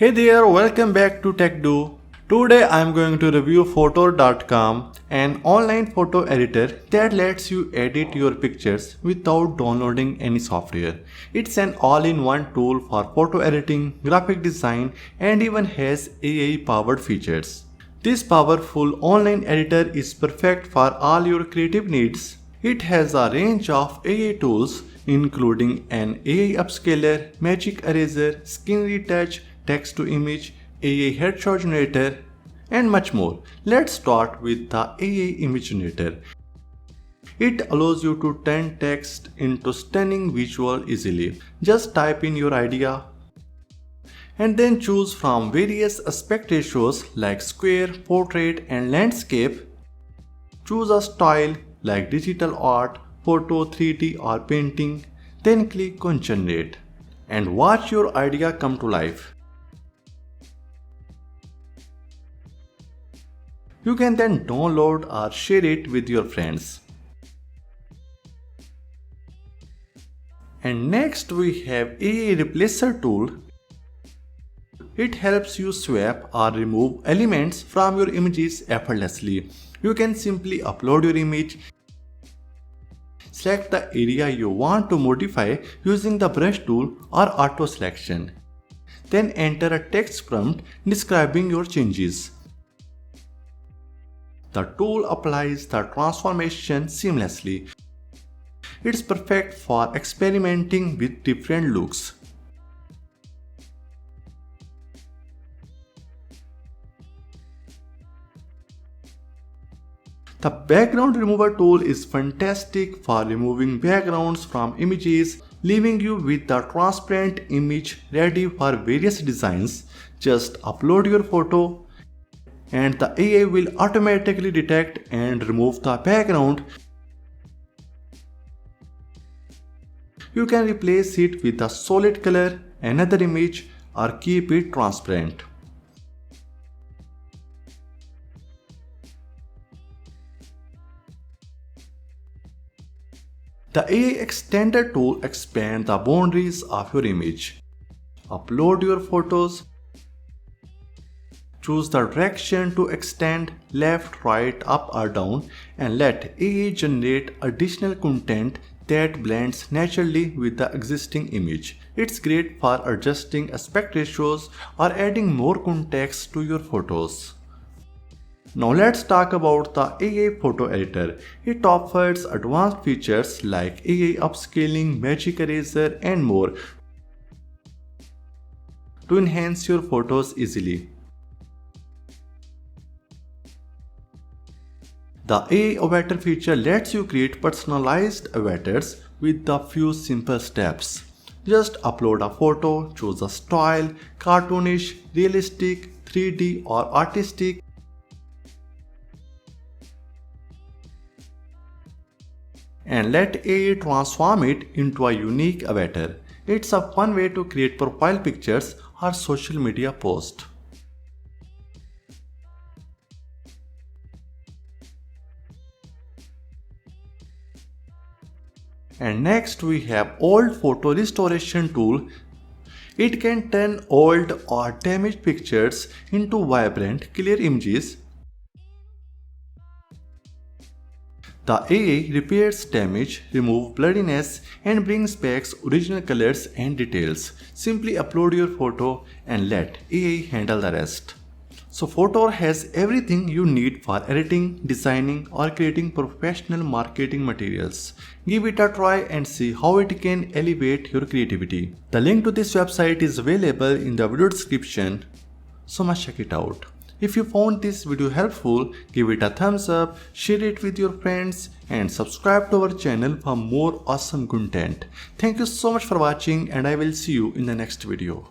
Hey there, welcome back to TechDo. Today I am going to review Fotor.com, an online photo editor that lets you edit your pictures without downloading any software. It's an all-in-one tool for photo editing, graphic design, and even has AI-powered features. This powerful online editor is perfect for all your creative needs. It has a range of AI tools including an AI upscaler, magic eraser, skin retouch, text to image, AI headshot generator, and much more. Let's start with the AI image generator. It allows you to turn text into stunning visual easily. Just type in your idea and then choose from various aspect ratios like square, portrait, and landscape. Choose a style like digital art, photo, 3D, or painting. Then click on generate and watch your idea come to life. You can then download or share it with your friends. And next we have AI Replacer tool. It helps you swap or remove elements from your images effortlessly. You can simply upload your image, select the area you want to modify using the brush tool or auto selection. Then enter a text prompt describing your changes. The tool applies the transformation seamlessly. It's perfect for experimenting with different looks. The background remover tool is fantastic for removing backgrounds from images, leaving you with the transparent image ready for various designs. Just upload your photo and the AI will automatically detect and remove the background. You can replace it with a solid color, another image, or keep it transparent. The AI Extender tool expands the boundaries of your image. Upload your photos. Choose the direction to extend left, right, up or down and let AI generate additional content that blends naturally with the existing image. It's great for adjusting aspect ratios or adding more context to your photos. Now let's talk about the AI photo editor. It offers advanced features like AI upscaling, magic eraser and more to enhance your photos easily. The AI avatar feature lets you create personalized avatars with a few simple steps. Just upload a photo, choose a style, cartoonish, realistic, 3D or artistic, and let AI transform it into a unique avatar. It's a fun way to create profile pictures or social media posts. And next we have old photo restoration tool. It can turn old or damaged pictures into vibrant, clear images. The AI repairs damage, removes blurriness and brings back original colors and details. Simply upload your photo and let AI handle the rest. So Fotor has everything you need for editing, designing or creating professional marketing materials. Give it a try and see how it can elevate your creativity. The link to this website is available in the video description, so must check it out. If you found this video helpful, give it a thumbs up, share it with your friends and subscribe to our channel for more awesome content. Thank you so much for watching and I will see you in the next video.